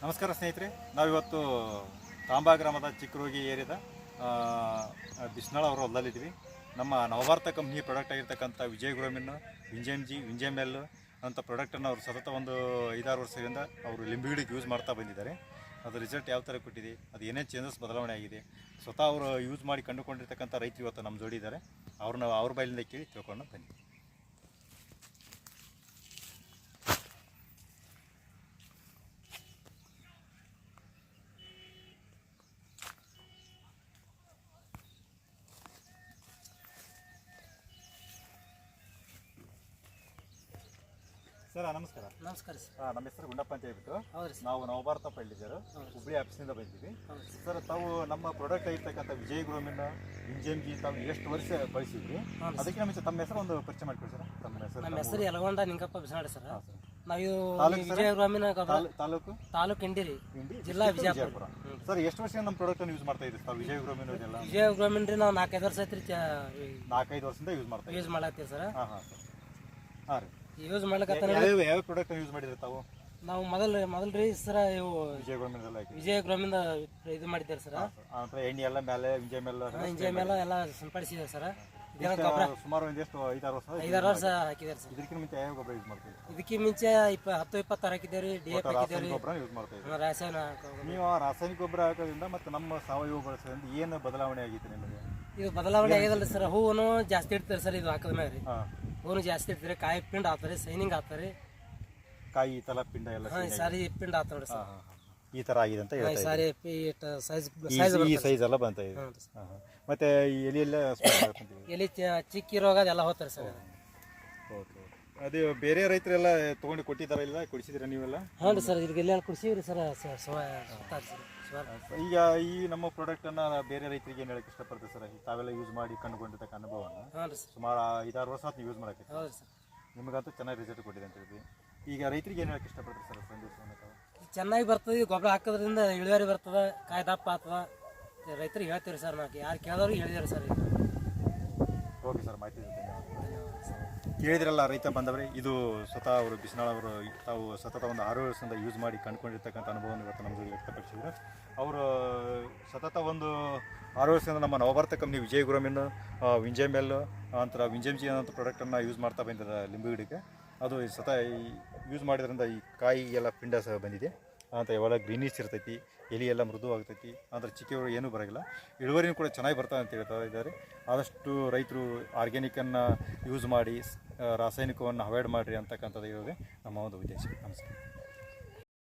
ನಮಸ್ಕಾರ ಸ್ನೇಹಿತರೆ, ನಾವಿವತ್ತು ತಾಂಬಾ ಗ್ರಾಮದ ಚಿಕ್ಕರೋಗಿ ಏರಿಯಾದ ಬಿಸ್ನಾಳ ಅವರ ಹೊಲದಲ್ಲಿದ್ದೀವಿ. ನಮ್ಮ ನವಭಾರತ ಕಂಪ್ನಿ ಪ್ರಾಡಕ್ಟ್ ಆಗಿರ್ತಕ್ಕಂಥ ವಿಜಯ್ ಗ್ರೋಮಿನ್, ವಿಂಜೆಮ್ ಎಲ್ ಅಂತ ಪ್ರಾಡಕ್ಟನ್ನು ಅವರು ಸತತ ಒಂದು 5-6 ವರ್ಷದಿಂದ ಅವರು ಲಿಂಬಿಗಿಡಕ್ಕೆ ಯೂಸ್ ಮಾಡ್ತಾ ಬಂದಿದ್ದಾರೆ. ಅದು ರಿಸಲ್ಟ್ ಯಾವ ಥರ ಕೊಟ್ಟಿದೆ, ಅದು ಏನೇನು ಚೇಂಜಸ್ ಬದಲಾವಣೆ ಆಗಿದೆ, ಸ್ವತಃ ಅವರು ಯೂಸ್ ಮಾಡಿ ಕಂಡುಕೊಂಡಿರ್ತಕ್ಕಂಥ ರೈತರು ಇವತ್ತು ನಮ್ಮ ಜೋಡಿ ಇದ್ದಾರೆ. ಅವ್ರ ಬಾಯಿಲಿಂದ ಕೇಳಿ ತಿಳ್ಕೊಂಡು ಬನ್ನಿ. ಸರ್ ನಮಸ್ಕಾರ. ನಮಸ್ಕಾರ ಸರ್. ನಮ್ಮ ಹೆಸರು ಗುಂಡಪ್ಪ ಅಂತ ಹೇಳ್ಬಿಟ್ಟು ಹೌದು ಸರ್. ನಾವು ನವಭಾರತ ಪಳ್ಳಿಜರು ಹುಬ್ಳಿ ಆಫೀಸಿಂದ ಬಂದಿದ್ದೀವಿ. ಸರ್ ತಾವು ನಮ್ಮ ಪ್ರಾಡಕ್ಟ್ ಆಗಿರ್ತಕ್ಕಂಥ ವಿಜಯ್ ಗ್ರೋಮಿನ್, ವಿಂಜೆಮ್ಜಿ ತಾವು ಎಷ್ಟು ವರ್ಷ ಬಳಸಿದ್ವಿ, ಅದಕ್ಕೆ ಮುಂಚೆ ತಮ್ಮ ಹೆಸರು ಒಂದು ಪರಿಚಯ ಮಾಡ್ಕೊಡಿ ಸರ್. ನಮ್ಮ ಹೆಸರು ಯಲಗೊಂಡ ನಿಂಗಪ್ಪ ಬಿಸನಾಡಿ ಸರ್. ನಾವು ವಿಜಯ್ ಗ್ರೋಮಿನ್ ತಾಲೂಕು ಇಂಡಿರಿ, ಜಿಲ್ಲಾ ವಿಜಯಪುರ. ಸರ್ ಎಷ್ಟು ವರ್ಷ ನಮ್ಮ ಪ್ರಾಡಕ್ಟ್ ಯೂಸ್ ಮಾಡ್ತಾ ಇದ್ದೀವಿ ತಾವು ವಿಜಯ್ ಗ್ರೋಮಿನ್? ವಿಜಯ್ ಗ್ರೋಮಿನ್ ರೀ ನಾವು 4-5 ವರ್ಷ ಐತ್ರಿ. 4-5 ವರ್ಷದಿಂದ ಯೂಸ್ ಮಾಡತ್ತೀವಿ ಸರ್. ಹಾಂ ರೀ. ಯೂಸ್ ಮಾಡ್ಲಕತ್ತ ಯಾವ ಪ್ರಾಡಕ್ಟ್ ಯೂಸ್ ಮಾಡಿದ್ರೆ ತಾವು? ನಾವು ಮೊದಲು ರೀ ಸರ ಇವು ವಿಜಯ್ ಗ್ರೋಮಿಂದ ಇದು ಮಾಡಿದ್ದೇವೆ ಸರ್. ಎಣ್ಣೆ ಎಲ್ಲ ಮೇಲೆ ಇಂಜೆ ಮೇಲೆ ಎಲ್ಲ ಸಿಂಪಡಿಸಿದ್ದೇವೆ ಸರ್. ಸುಮಾರು ಒಂದೆಷ್ಟು 5-6 ವರ್ಷ ಹಾಕಿದ್ದೇವೆ ಸರ್. ಇದಕ್ಕೆ ಮುಂಚೆ ಯಾವ ಗೊಬ್ಬರ ಯೂಸ್ ಮಾಡ್ತೀವಿ? ಇದಕ್ಕೆ ಮುಂಚೆ 10-20 ಹಾಕಿದ್ದೇವೆ. DAP ಹಾಕಿದ್ದೇವೆ. ಗೊಬ್ಬರ ಯೂಸ್ ಮಾಡ್ತಾ ಇದ್ದೀವಿ. ನೀವು ರಾಸಾಯನಿಕ ಗೊಬ್ಬರ ಹಾಕೋದ್ರಿಂದ ಮತ್ತು ನಮ್ಮ ಸಾವಯವ ಬಳಸೋದ್ರಿಂದ ಏನು ಬದಲಾವಣೆ ಆಗಿತ್ತು ನಿಮಗೆ? ಇದು ಬದಲಾವಣೆ ಆಗಿದಲ್ಲ ಸರ್. ಹೂವು ಜಾಸ್ತಿ ಇಡ್ತಾರೆ ಸರ್. ಇದು ಹಾಕಿದ ಮೇಲೆ ರೀ ಹೂವು ಜಾಸ್ತಿ ಇಡ್ತಾರೆ. ಕಾಯಿ ಪಿಂಡ್ ಆಗ್ತಾರೆ, ಸೈನಿಂಗ್ ಆಗ್ತಾರೆ. ಕಾಯಿ ತಲ ಪಿಂಡ ಎಲ್ಲ ಸಾರಿ ಪಿಂಡ್ ಆಗ್ತಾರೆ ಸರ್. ಈ ತರ ಆಗಿದೆ ಅಂತ ಹೇಳ್ತಾರೆ. ಸಾರಿ ಈ ಸೈಜ್ ಎಲ್ಲ ಬಂತ ಇದೆ. ಮತ್ತೆ ಈ ಎಲೆ ಎಲ್ಲ ಎಲೆ ಚಿಕ್ಕಿ ರೋಗ ಅದೆಲ್ಲ ಹೋಗ್ತಾರೆ ಸರ್. ಓಕೆ. ಅದು ಬೇರೆ ರೈತರೆಲ್ಲ ತಗೊಂಡು ಕೊಟ್ಟಿದ್ದಾರ, ಇಲ್ಲ ಕೊಡಿಸಿದ್ರ ನೀವೆಲ್ಲ? ಹಾಂ ರೀ ಸರ್. ಇಲ್ಲಿ ಕುಡಿಸಿವ್ರಿ ಸರ್. ಈಗ ಈ ನಮ್ಮ ಪ್ರಾಡಕ್ಟ್ ಅನ್ನ ಬೇರೆ ರೈತರಿಗೆ ಏನು ಹೇಳಕ್ ಇಷ್ಟಪಡ್ತೀವಿ ಸರ್? ತಾವೆಲ್ಲ ಯೂಸ್ ಮಾಡಿ ಕಂಡುಕೊಂಡಿರ್ತಕ್ಕ ಅನುಭವನ ಸುಮಾರು 5-6 ವರ್ಷ ಆಯ್ತು ಯೂಸ್ ಮಾಡಕ್ಕೆ. ನಿಮಗಂತೂ ಚೆನ್ನಾಗಿ ರಿಸಲ್ಟ್ ಕೊಟ್ಟಿದೆ ಅಂತ ಹೇಳ್ತೀವಿ. ಈಗ ರೈತರಿಗೆ ಏನು ಹೇಳಕ್ ಇಷ್ಟಪಡ್ತೀವಿ ಸರ್ ಸಂದೇಶವನ್ನು? ಚೆನ್ನಾಗಿ ಬರ್ತದೆ. ಗೊಬ್ಬರ ಹಾಕೋದ್ರಿಂದ ಇಳುವರಿ ಬರ್ತದೆ, ಕಾಯಿ ದಪ್ಪ ಆಗ್ತದ. ರೈತರಿಗೆ ಹೇಳ್ತೀವಿ ಸರ್. ನಾವು ಯಾರು ಕೇಳಿದವ್ರಿಗೆ ಹೇಳಿದಾರೆ ಸರ್. ಓಕೆ ಸರ್, ಮಾಹಿತಿ ಕೇಳಿದ್ರಲ್ಲ ರೈತ ಬಂದವ್ರೆ. ಇದು ಸ್ವತಃ ಅವರು ಬಿಸ್ನಾಳ ಅವರು ತಾವು ಸತತ ಒಂದು 6 ವರ್ಷದಿಂದ ಯೂಸ್ ಮಾಡಿ ಕಂಡುಕೊಂಡಿರ್ತಕ್ಕಂಥ ಅನುಭವವನ್ನು ಇವತ್ತು ನಮ್ಮ ಜೊತೆ ವ್ಯಕ್ತಪಡಿಸಿದ್ರು. ಅವರು ಸತತ ಒಂದು 6 ವರ್ಷದಿಂದ ನಮ್ಮ ನವಭಾರತ ಕಂಪ್ನಿ ವಿಜಯ್ ಗ್ರೋಮಿನ್, ವಿಂಜೆಮ್ ಎಲ್ ಅಂತರ ವಿಂಜೆಮ್ಜಿ ಅನ್ನೋ ಪ್ರಾಡಕ್ಟನ್ನು ಯೂಸ್ ಮಾಡ್ತಾ ಬಂದಿದ್ದಾರೆ ಲಿಂಬು ಗಿಡಕ್ಕೆ. ಅದು ಸತತ ಯೂಸ್ ಮಾಡಿದ್ರಿಂದ ಈ ಕಾಯಿ ಎಲ್ಲ ಪಿಂಡ ಸಹ ಬಂದಿದೆ ಅಂತ. ಯಾವಾಗ ಗ್ರೀನಿಶ್ ಇರ್ತೈತಿ, ಎಲೆ ಎಲ್ಲ ಮೃದು ಆಗ್ತೈತಿ, ಅಂದರೆ ಚಿಕ್ಕಿಯವರು ಏನೂ ಬರೋಲ್ಲ, ಇಳುವರಿನೂ ಕೂಡ ಚೆನ್ನಾಗಿ ಬರ್ತದೆ ಅಂತ ಹೇಳ್ತಾ ಇದ್ದಾರೆ. ಆದಷ್ಟು ರೈತರು ಆರ್ಗ್ಯಾನಿಕನ್ನು ಯೂಸ್ ಮಾಡಿ ರಾಸಾಯನಿಕವನ್ನು ಅವಾಯ್ಡ್ ಮಾಡಿರಿ ಅಂತಕ್ಕಂಥದ್ದು ಇರೋದೇ ನಮ್ಮ ಒಂದು ಉದ್ದೇಶ. ನಮಸ್ಕಾರ.